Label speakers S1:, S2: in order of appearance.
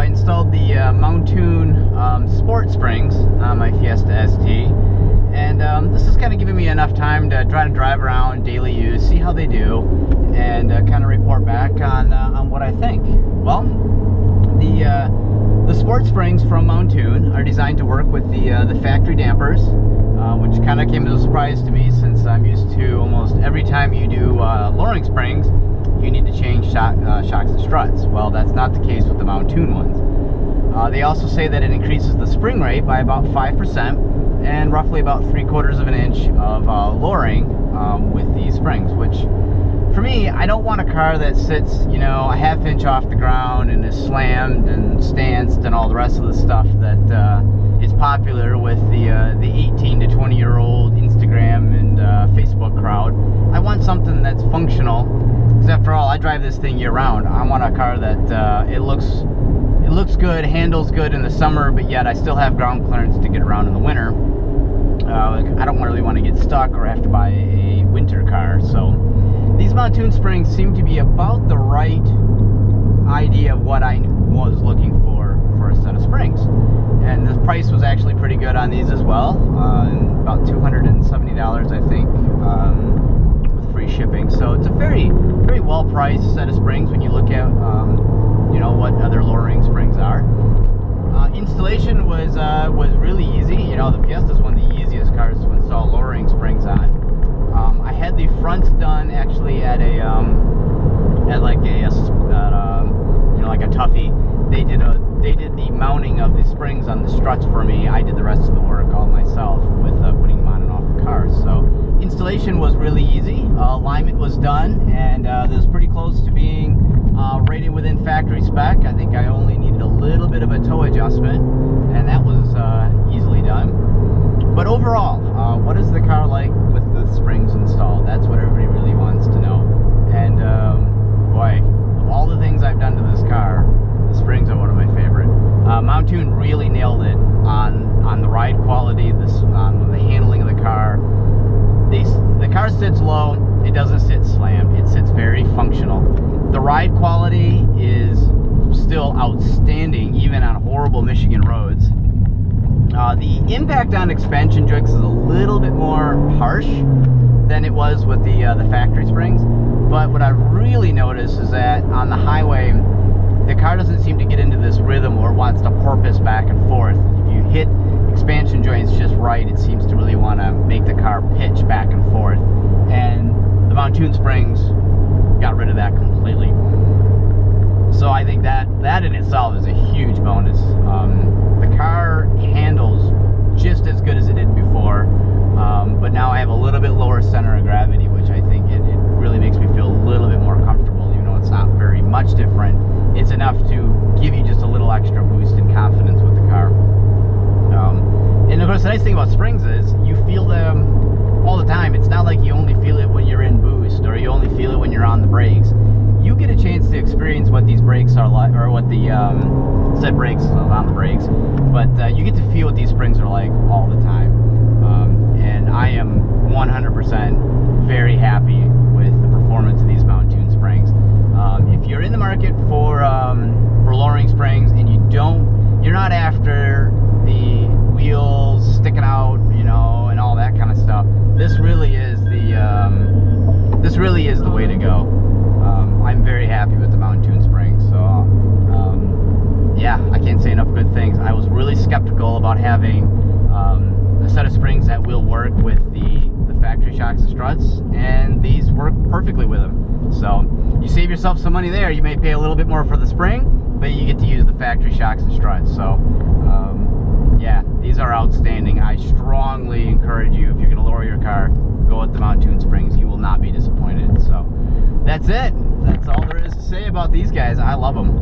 S1: I installed the mountune sport springs on my Fiesta ST, and this is kind of giving me enough time to try to drive around, daily use, see how they do, and kind of report back on what I think. Well, the sport springs from Mountune are designed to work with the factory dampers, which kind of came as a surprise to me, since I'm used to almost every time you do lowering springs, you need to change shocks and struts. Well, that's not the case with the Mountune ones. They also say that it increases the spring rate by about 5% and roughly about 3/4 of an inch of lowering with these springs, which for me, I don't want a car that sits, you know, a half inch off the ground and is slammed and stanced and all the rest of the stuff that is popular with the 18 to 20-year-old Instagram and Facebook crowd. I want something that's functional, because after all, I drive this thing year-round. I want a car that it looks good, handles good in the summer, but yet I still have ground clearance to get around in the winter. I don't really want to get stuck or have to buy a winter car. So these Mountune springs seem to be about the right idea of what I was looking for a set of springs. And the price was actually pretty good on these as well, about $270, I think, with free shipping. So it's a very well priced set of springs when you look at you know, what other lowering springs are. Installation was really easy. You know, the Fiesta is one of the easiest cars to install lowering springs on. I had the fronts done actually at a you know, like a Tuffy. They did the mounting of the springs on the struts for me. I did the rest of the work all myself with putting them on and off the cars. So installation was really easy. Alignment was done, and this was pretty close to being rated within factory spec. I think I only needed a little bit of a toe adjustment, and that was easily done. But overall, what is the car like with the springs installed? That's what everybody really wants to know. And boy, of all the things I've done to this car, the springs are one of my favorite. Mountune really nailed it on the ride quality, on the handling of the car. The car sits low, it doesn't sit slammed, it sits very functional. The ride quality is still outstanding, even on horrible Michigan roads. The impact on expansion joints is a little bit more harsh than it was with the factory springs, but what I've really noticed is that on the highway, the car doesn't seem to get into this rhythm where it wants to porpoise back and forth. If you hit expansion joints just right, it seems to really want to make the car pitch back and forth, and the Mountune springs got rid of that completely. So I think that in itself is a huge bonus. The car handles just as good as it did before, but now I have a little bit lower center of gravity, which I think it really makes me feel a little bit more comfortable, even though it's not very much different. It's enough to give you just a little extra boost in confidence with the car. And of course, the nice thing about springs is you feel them all the time. It's not like you only feel it when you're in boost, or you only feel it when you're on the brakes. You get a chance to experience what these brakes are like, or what the said brakes on the brakes, but you get to feel what these springs are like all the time. And I am 100% very happy with the performance of these Mountune springs. If you're in the market for lowering springs and you're not after the wheels sticking out, you know, and all that kind of stuff, this really is the way to go. I'm very happy with the Mountune springs. So yeah, I can't say enough good things. I was really skeptical about having a set of springs that will work with the factory shocks and struts, and these work perfectly with them. So you save yourself some money there. You may pay a little bit more for the spring, but you get to use the factory shocks and struts. So yeah, these are outstanding. I strongly encourage you, if you're going to lower your car, go with the Mountune springs. You will not be disappointed. So that's it. That's all there is to say about these guys. I love them.